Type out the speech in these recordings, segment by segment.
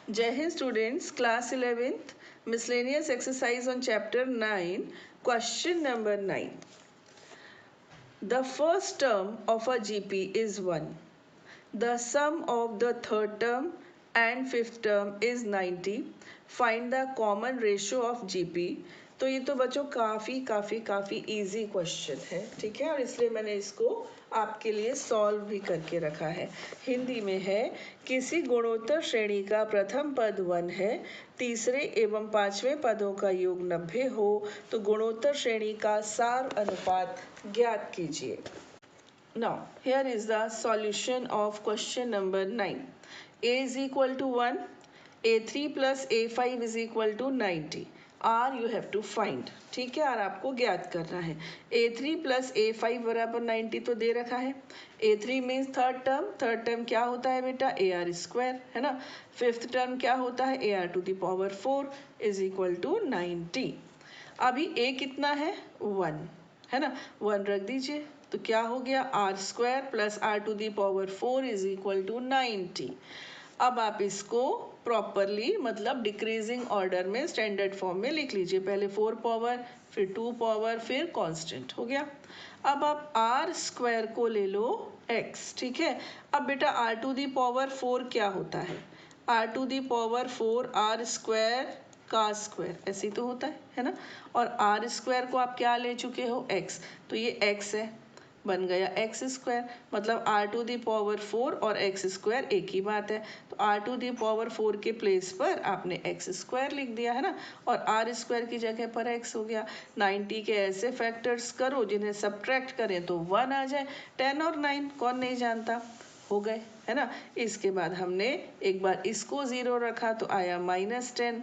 Jai Hind students, class 11th, miscellaneous exercise on chapter 9, question number 9. The first term of a GP is 1. The sum of the third term and fifth term is 90. Find the common ratio of GP. तो ये तो बच्चों काफ़ी easy question है, ठीक है, और इसलिए मैंने इसको आपके लिए सॉल्व भी करके रखा है। हिंदी में है, किसी गुणोत्तर श्रेणी का प्रथम पद 1 है, तीसरे एवं पांचवें पदों का योग 90 हो तो गुणोत्तर श्रेणी का सार अनुपात ज्ञात कीजिए। Now, here is the solution of question number 9. A is equal to 1, A3 plus A5 is equal to 90. R you have to find, ठीक है, R आपको ज्ञात करना है। A3 plus A5 बराबर 90 तो दे रखा है। A3 मीन्स थर्ड टर्म क्या होता है बेटा, AR स्क्वायर, है ना। फिफ्थ टर्म क्या होता है, AR to the power 4 is equal to 90। अभी A कितना है, 1, है ना, 1 रख दीजिए तो क्या हो गया, R square plus R to the power 4 is equal to 90। अब आप इसको प्रॉपरली मतलब डिक्रीजिंग ऑर्डर में स्टैंडर्ड फॉर्म में लिख लीजिए, पहले 4 पावर फिर 2 पावर फिर कांस्टेंट हो गया। अब आप आर स्क्वायर को ले लो एक्स, ठीक है। अब बेटा आर टू दी पावर 4 क्या होता है, R to the power 4 R square का स्क्वायर, ऐसे तो होता है ना। और आर स्क्वायर को आप क्या ले चुके हो, एक्स, तो ये एक्स है, बन गया एक्स स्क्वायर, मतलब आर टू दी पावर 4 और एक्स स्क्वायर एक ही बात है। तो आर टू दी पावर 4 के प्लेस पर आपने एक्स स्क्वायर लिख दिया, है ना, और आर स्क्वायर की जगह पर एक्स हो गया। 90 के ऐसे फैक्टर्स करो जिन्हें सब्ट्रैक्ट करें तो 1 आ जाए। 10 और 9 कौन नहीं जानता, हो गए, है ना। इसके बाद हमने एक बार इसको 0 रखा तो आया -10।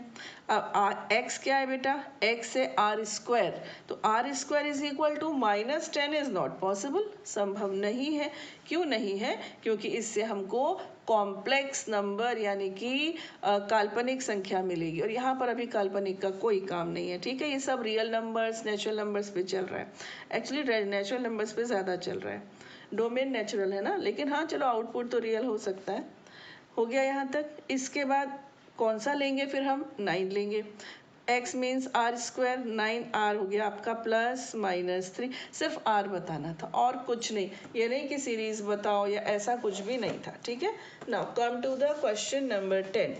अब एक्स क्या है बेटा, एक्स है आर स्क्वायर, तो R square is equal to -10 is not possible, संभव नहीं है। क्यों नहीं है, क्योंकि इससे हमको कॉम्प्लेक्स नंबर यानी कि काल्पनिक संख्या मिलेगी, और यहाँ पर अभी काल्पनिक का कोई काम नहीं है, ठीक है। ये सब रियल नंबर्स, नेचुरल नंबर्स पे चल रहा है। एक्चुअली नेचुरल नंबर्स पे ज़्यादा चल रहा है, डोमेन नेचुरल है ना, लेकिन हाँ चलो आउटपुट तो रियल हो सकता है। हो गया यहाँ तक। इसके बाद कौन सा लेंगे, फिर हम 9 लेंगे। x means are square, 9r हो गया आपका प्लस -3, सिर्फ r बताना था और कुछ नहीं, ये नहीं कि सीरीज बताओ या ऐसा कुछ भी नहीं था, ठीक है। Now come to the question number 10।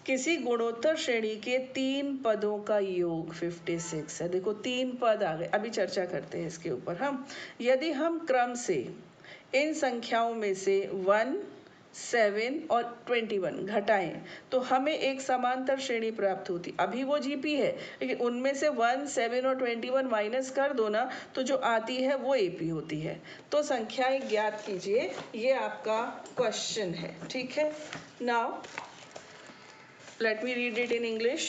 किसी गुणोत्तर श्रेणी के 3 पदों का योग 56 है। देखो 3 पद आ गए, अभी चर्चा करते हैं इसके ऊपर हम। यदि हम क्रम से इन संख्याओं में से 1, 7 और 21 घटाएं तो हमें एक समांतर श्रेणी प्राप्त होती। अभी वो जीपी है, लेकिन उनमें से 1, 7 और 21 माइनस कर दो ना तो जो आती है वो एपी होती है। तो संख्याएं ज्ञात कीजिए, ये आपका क्वेश्चन है, ठीक है। Now let me read it in English.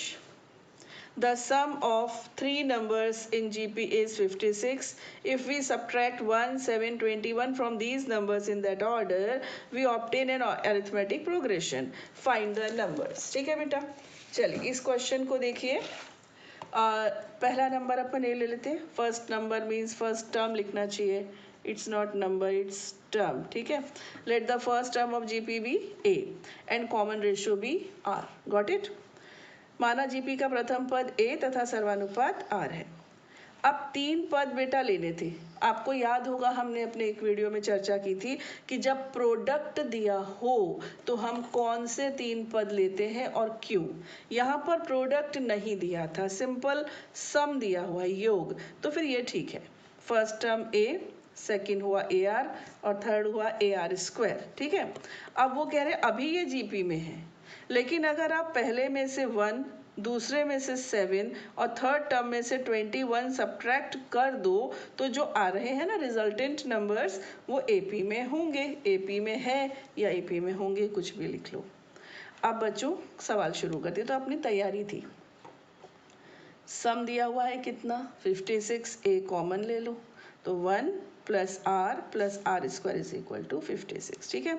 The sum of 3 numbers in GP is 56. If we subtract 1, 7, 21 from these numbers in that order, we obtain an arithmetic progression. Find the numbers. ठीक है बेटा, चलिए इस question को देखिए। पहला number अपन ये ले लेते हैं। First number means first term लिखना चाहिए, it's not number it's term, ठीक है। Let the first term of GP be A and common ratio be R. Got it. माना जीपी का प्रथम पद ए तथा सर्वानुपात आर है। अब 3 पद बेटा लेने थे। आपको याद होगा हमने अपने एक वीडियो में चर्चा की थी कि जब प्रोडक्ट दिया हो तो हम कौन से 3 पद लेते हैं और क्यों। यहाँ पर प्रोडक्ट नहीं दिया था, सिंपल सम दिया हुआ है, योग, तो फिर ये ठीक है। फर्स्ट टर्म ए, सेकेंड हुआ ए आर और थर्ड हुआ ए आर स्क्वायर, ठीक है। अब वो कह रहे अभी ये जीपी में है, लेकिन अगर आप पहले में से 1, दूसरे में से 7 और थर्ड टर्म में से 21 सब्ट्रैक्ट कर दो तो जो आ रहे हैं ना रिजल्टेंट नंबर्स वो एपी में होंगे, एपी में है या एपी में होंगे, कुछ भी लिख लो। अब बच्चों सवाल शुरू करते, तो अपनी तैयारी थी। सम दिया हुआ है कितना, 56, ए कॉमन ले लो तो 1 plus R square is equal to 56, ठीक है।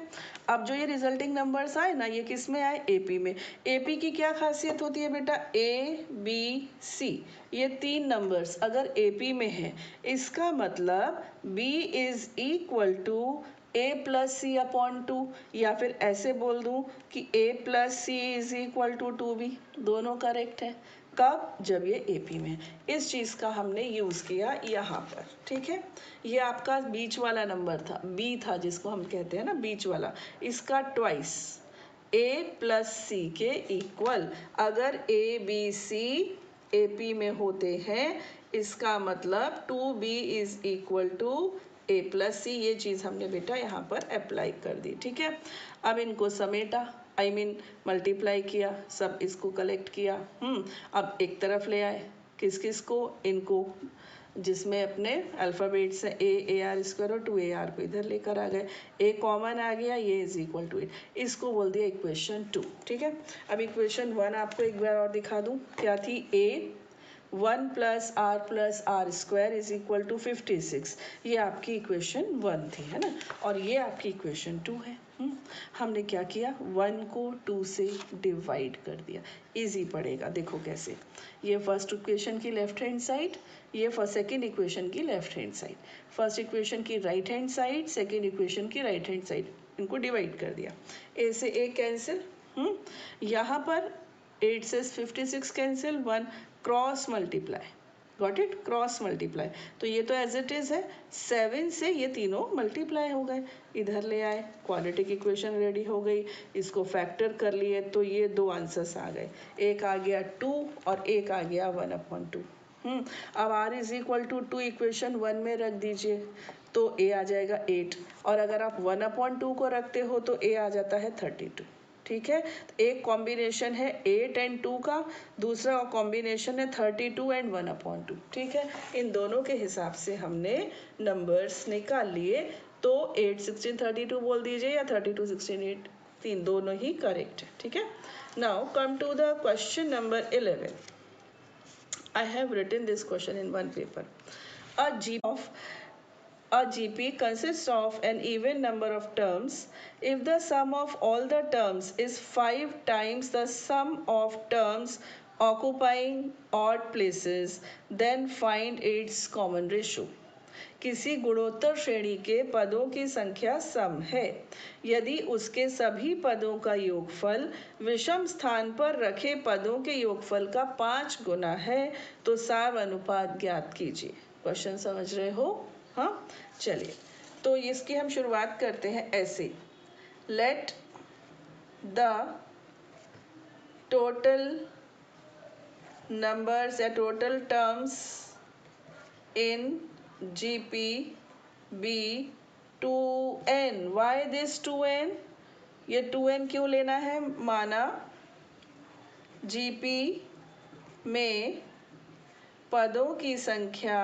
अब जो ये रिजल्टिंग नंबर्स आए ना, ये किस में आए, एपी में। एपी की क्या खासियत होती है बेटा, ए बी सी, ये 3 नंबर्स अगर एपी में है इसका मतलब B is equal to a plus C upon two, या फिर ऐसे बोल दूं कि a plus C is equal to 2b, दोनों करेक्ट है। कब? जब ये AP में है। इस चीज़ का हमने यूज़ किया यहाँ पर, ठीक है। ये आपका बीच वाला नंबर था, B था जिसको हम कहते हैं ना बीच वाला, इसका ट्वाइस a प्लस सी के इक्वल। अगर ABC AP में होते हैं, इसका मतलब 2B is equal to a plus C. ये चीज़ हमने बेटा यहाँ पर अप्लाई कर दी, ठीक है। अब इनको समेटा, I mean मल्टीप्लाई किया, सब इसको कलेक्ट किया। अब एक तरफ ले आए, किस किस को? इनको, जिसमें अपने अल्फ़ाबेट्स हैं ए आर स्क्वायर और 2AR को इधर लेकर आ गए। ए कॉमन आ गया, ये इज इक्वल टू 8, इसको बोल दिया इक्वेशन 2, ठीक है। अब इक्वेशन 1 आपको एक बार और दिखा दूँ, क्या थी? A 1 plus R square is equal to 56, ये आपकी इक्वेशन 1 थी, है ना। और ये आपकी इक्वेशन 2 है। हमने क्या किया? 1 को 2 से डिवाइड कर दिया, इजी पड़ेगा। देखो कैसे, ये फर्स्ट इक्वेशन की लेफ्ट हैंड साइड, ये सेकेंड इक्वेशन की left hand side, first equation की right hand side, second equation की राइट हैंड साइड, इनको डिवाइड कर दिया। ए से ए कैंसिल, यहाँ पर 8 से 56 cancel, 1 cross multiply, got it, cross multiply. तो ये तो एज इट इज है, 7 से ये तीनों मल्टीप्लाई हो गए, इधर ले आए, क्वाड्रेटिक इक्वेशन रेडी हो गई। इसको फैक्टर कर लिए तो ये दो आंसर्स आ गए, एक आ गया 2 और एक आ गया 1/2। अब r is equal to 2 equation 1 में रख दीजिए, तो a आ जाएगा 8, और अगर आप 1/2 को रखते हो तो a आ जाता है 32, ठीक है। एक कॉम्बिनेशन है 8 एंड 2 का, दूसरा कॉम्बिनेशन है 32 एंड 1/2, ठीक है। इन दोनों के हिसाब से हमने नंबर्स निकाल लिए, तो 8 16 32 बोल दीजिए या 32 16 8, तीन दोनों ही करेक्ट है, ठीक है। Now come to the question number 11. I have written this question in one paper. A GP consists of an even number of terms. If the sum of all the terms is 5 times the sum of terms occupying odd places, then find its common ratio. किसी गुणोत्तर श्रेणी के पदों की संख्या सम है, यदि उसके सभी पदों का योगफल विषम स्थान पर रखे पदों के योगफल का 5 गुना है, तो सार अनुपात ज्ञात कीजिए। क्वेश्चन समझ रहे हो? हाँ, चलिए, तो इसकी हम शुरुआत करते हैं ऐसे, लेट द टोटल नंबर्स या total terms in GP be 2n. Why this 2n? ये 2n क्यों लेना है? माना GP में पदों की संख्या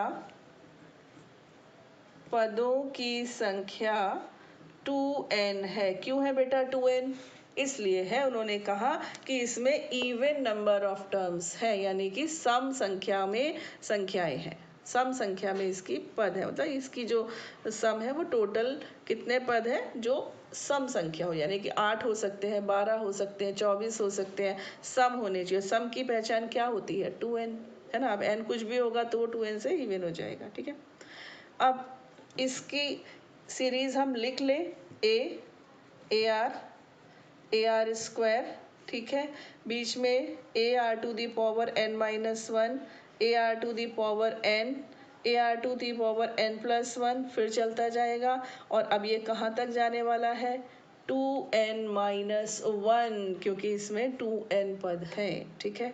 2n है। क्यों है बेटा 2n? इसलिए है, उन्होंने कहा कि इसमें इवन नंबर ऑफ टर्म्स है, यानी कि सम संख्या में संख्याएं हैं, सम संख्या में इसकी पद है, मतलब इसकी जो सम है वो टोटल कितने पद है जो सम संख्या हो, यानी कि 8 हो सकते हैं, 12 हो सकते हैं, 24 हो सकते हैं, सम होने चाहिए। सम की पहचान क्या होती है? 2n, है ना। अब n कुछ भी होगा तो 2n से इवन हो जाएगा, ठीक है। अब इसकी सीरीज हम लिख ले, ए आर स्क्वायर, ठीक है, बीच में AR to the power n-1, AR to the power n, AR to the power n+1, फिर चलता जाएगा। और अब ये कहाँ तक जाने वाला है? 2n-1, क्योंकि इसमें 2n पद है, ठीक है।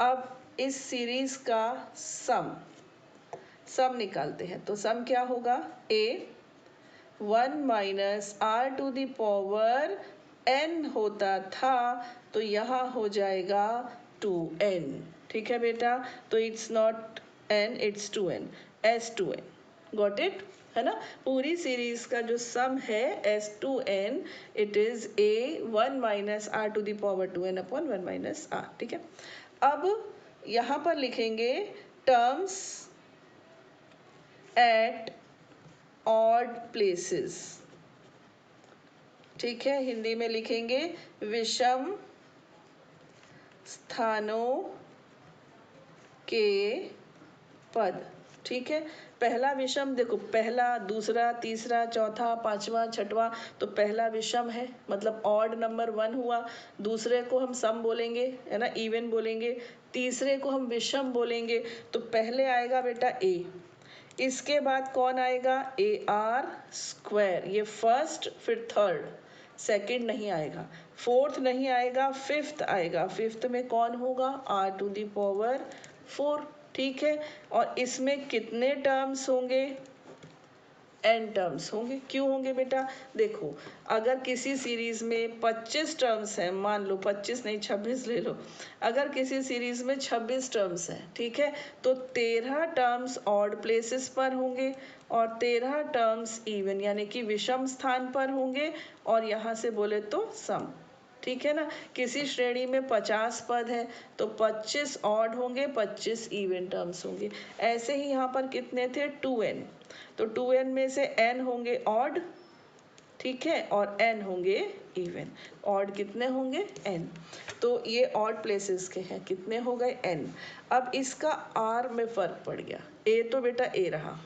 अब इस सीरीज का सम निकालते हैं, तो सम क्या होगा? A 1 - r to the power n होता था, तो यहाँ हो जाएगा 2n, ठीक है बेटा। तो it's not n, it's 2n, S2n, got it, है ना। पूरी सीरीज का जो सम है S2n, it is A 1 - r to the power 2n upon 1 - r, ठीक है। अब यहाँ पर लिखेंगे टर्म्स एट ऑड प्लेसेस, ठीक है। हिंदी में लिखेंगे विषम स्थानों के पद, ठीक है। पहला विषम देखो, पहला, दूसरा, तीसरा, चौथा, पांचवा, छठवां, तो पहला विषम है मतलब ऑड नंबर 1 हुआ। दूसरे को हम सम बोलेंगे, है ना, इवन बोलेंगे। तीसरे को हम विषम बोलेंगे। तो पहले आएगा बेटा ए, इसके बाद कौन आएगा, ए आर स्क्वायर, ये फर्स्ट, फिर थर्ड, सेकंड नहीं आएगा, फोर्थ नहीं आएगा, फिफ्थ आएगा। फिफ्थ में कौन होगा, आर टू द पावर 4, ठीक है। और इसमें कितने टर्म्स होंगे, n टर्म्स होंगे। क्यों होंगे बेटा, देखो अगर किसी सीरीज में 25 टर्म्स हैं, मान लो 25 नहीं 26 ले लो, अगर किसी सीरीज में 26 टर्म्स हैं, ठीक है, तो 13 टर्म्स ऑड प्लेसेस पर होंगे और 13 टर्म्स इवन यानी कि विषम स्थान पर होंगे, और यहाँ से बोले तो सम, ठीक है ना। किसी श्रेणी में 50 पद है तो 25 ऑड होंगे, 25 इवन टर्म्स होंगे। ऐसे ही यहाँ पर कितने थे, 2n, तो 2n में से n होंगे ऑड, ठीक है, और n होंगे इवन। ऑड कितने होंगे, n, तो ये ऑड प्लेसेस के हैं, कितने हो गए, n। अब इसका r में फर्क पड़ गया, a तो बेटा a रहा,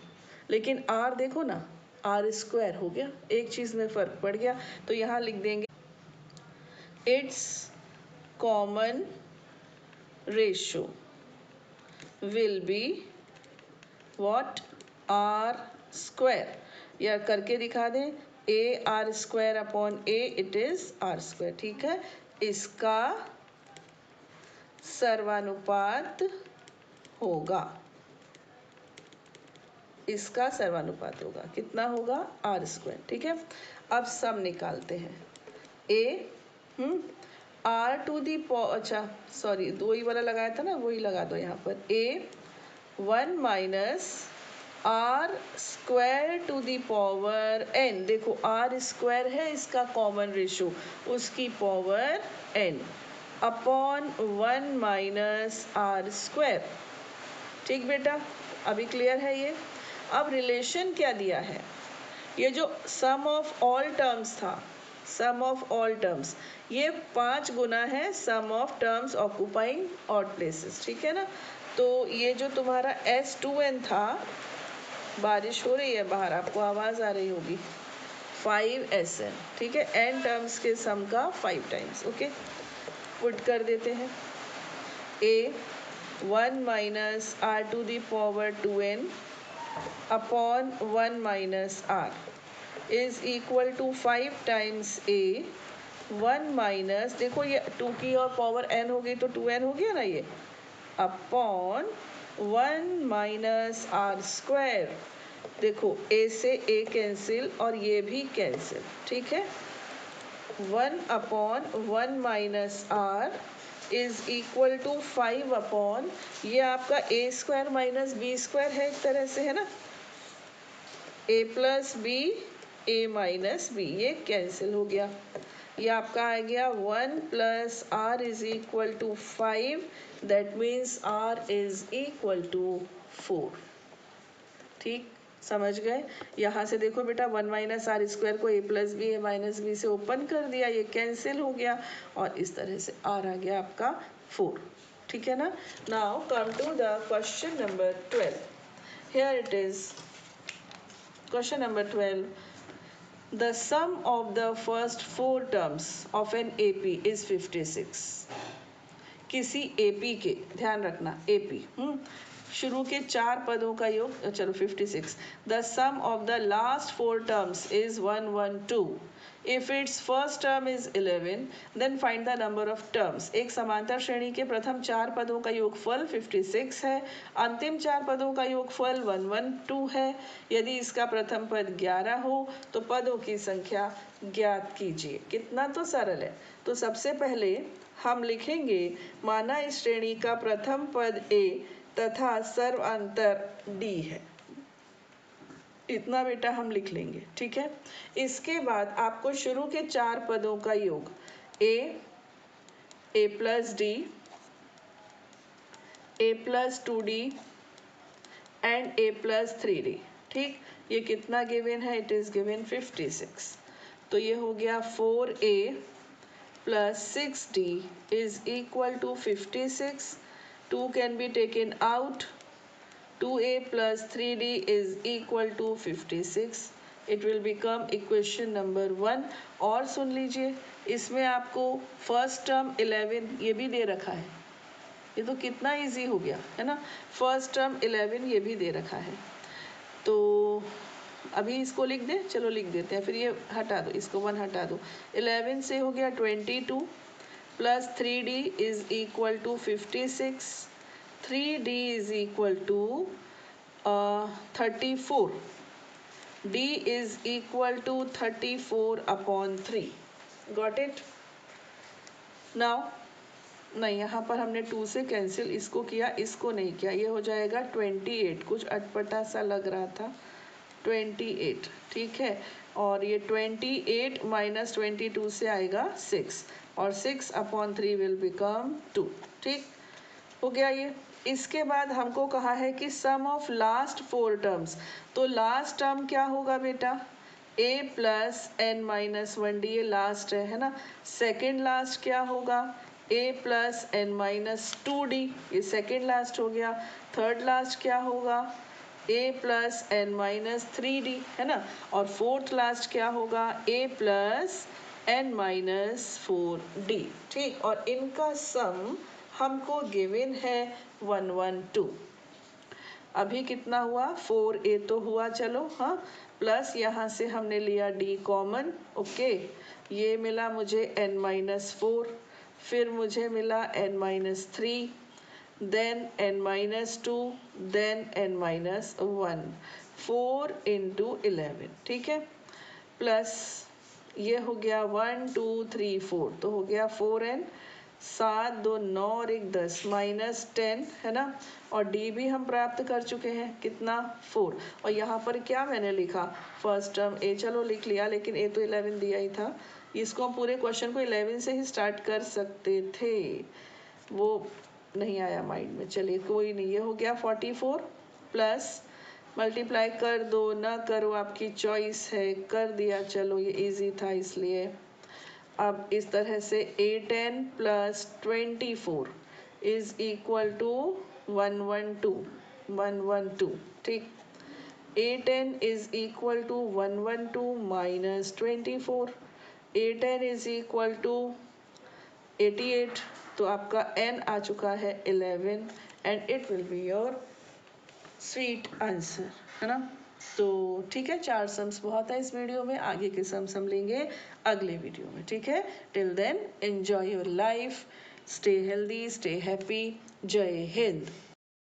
लेकिन r देखो ना, r स्क्वायर हो गया, एक चीज में फर्क पड़ गया। तो यहाँ लिख देंगे its common ratio will be what, r square, या करके दिखा दें, a r square upon a, it is r square, ठीक है। इसका सर्वानुपात होगा, इसका सर्वानुपात होगा, कितना होगा, r स्क्वायर, ठीक है। अब सम निकालते हैं, a आर टू दी अच्छा सॉरी, दो ही वाला लगाया था ना, वही लगा दो यहाँ पर, a 1 minus R square to the power n, देखो r स्क्वायर है इसका कॉमन रेशो, उसकी पावर n upon 1 minus R square, ठीक बेटा, अभी क्लियर है ये। अब रिलेशन क्या दिया है, ये जो सम ऑफ ऑल टर्म्स था, सम ऑफ ऑल टर्म्स, ये 5 गुना है sum of terms occupying odd places, ठीक है ना। तो ये जो तुम्हारा S2n था, बारिश हो रही है बाहर, आपको आवाज आ रही होगी, 5SN, ठीक है, n टर्म्स के सम का 5 टाइम्स, ओके। पुट कर देते हैं, a 1 minus r to the power 2n upon 1 minus r is equal to 5 times a 1 minus, देखो ये 2 की और पावर n हो गई तो 2n हो गया ना ये, अपॉन 1 माइनस आर स्क्वायर, देखो a से a कैंसिल और ये भी कैंसिल, ठीक है। 1 upon 1 minus R is equal to 5 upon, ये आपका a square minus B square है एक तरह से, है ना, a plus B a minus B, ये कैंसिल हो गया, ये आपका आ गया 1 plus R is equal to 5, that means R is equal to 4, ठीक, समझ गए। यहाँ से देखो बेटा 1 माइनस आर स्क्वायर को a plus B a minus B से ओपन कर दिया, ये कैंसिल हो गया और इस तरह से आर आ गया आपका 4, ठीक है ना। Now come to the question number 12, here it is question number 12, the sum of the first 4 terms of an AP is 56, किसी AP के, ध्यान रखना AP, शुरू के 4 पदों का योग, चलो 56, the sum of the last 4 terms is 112, if its first term is 11 then find the number of terms, एक समांतर श्रेणी के प्रथम 4 पदों का योगफल 56 है, अंतिम 4 पदों का योगफल 112 है, यदि इसका प्रथम पद 11 हो तो पदों की संख्या ज्ञात कीजिए। कितना तो सरल है। तो सबसे पहले हम लिखेंगे, माना इस श्रेणी का प्रथम पद a तथा सर्वांतर d है, इतना बेटा हम लिख लेंगे, ठीक है। इसके बाद आपको शुरू के 4 पदों का योग a plus d, a plus 2d and a plus 3d, ठीक, ये कितना गिवन है, इट इज गिवन 56, तो ये हो गया 4a plus 6d is equal to 56, 2 can be taken out, 2a plus 3d is equal to 56. It will become equation number 1. और सुन लीजिए, इसमें आपको फर्स्ट टर्म 11 ये भी दे रखा है, ये तो कितना इजी हो गया है ना। फर्स्ट टर्म 11 ये भी दे रखा है, तो अभी इसको लिख दें, चलो लिख देते हैं, फिर ये हटा दो, इसको 1 हटा दो। 11 से हो गया 22 plus 3d is equal to 56, 3d is equal to 34, d is equal to 34 upon 3। Got it. Now नहीं, यहाँ पर हमने 2 से कैंसिल इसको किया, इसको नहीं किया, ये हो जाएगा 28। कुछ अटपटा सा लग रहा था, 28 ठीक है। और ये 28 माइनस 22 से आएगा 6, और 6 अपॉन 3 विल बिकम 2। ठीक हो गया ये। इसके बाद हमको कहा है कि सम ऑफ लास्ट 4 टर्म्स, तो लास्ट टर्म क्या होगा बेटा, a plus N minus 1d, ये लास्ट है ना। सेकेंड लास्ट क्या होगा, a plus N minus 2d, ये सेकेंड लास्ट हो गया। थर्ड लास्ट क्या होगा, a plus N minus 3d, है ना। और फोर्थ लास्ट क्या होगा, a plus N minus 4d। ठीक, और इनका सम हमको गिवन है 112। अभी कितना हुआ, 4a तो हुआ, चलो हाँ, प्लस यहाँ से हमने लिया d कॉमन, ओके। ये मिला मुझे n माइनस 4, फिर मुझे मिला n minus 3, then n minus 2, then n minus 1, 4 into 11, ठीक है। प्लस ये हो गया 1 2 3 4, तो हो गया 4n, 7 2 9 और 1 10, माइनस 10, है ना। और डी भी हम प्राप्त कर चुके हैं, कितना, 4। और यहाँ पर क्या मैंने लिखा, फर्स्ट टर्म ए, चलो लिख लिया, लेकिन ए तो 11 दिया ही था, इसको हम पूरे क्वेश्चन को 11 से ही स्टार्ट कर सकते थे, वो नहीं आया माइंड में, चलिए कोई नहीं। ये हो गया 44 प्लस, मल्टीप्लाई कर दो ना करो आपकी चॉइस है, कर दिया, चलो ये इजी था इसलिए। अब इस तरह से 8n plus 24 is equal to 112, ठीक। 8n is equal to 112 minus 24, 8n is equal to 88, तो आपका n आ चुका है 11, and it will be your sweet answer, है ना। तो ठीक है, 4 सम्स बहुत है इस वीडियो में, आगे के सम्स हम लेंगे अगले वीडियो में, ठीक है। Till then enjoy your life, stay healthy, stay happy, जय हिंद।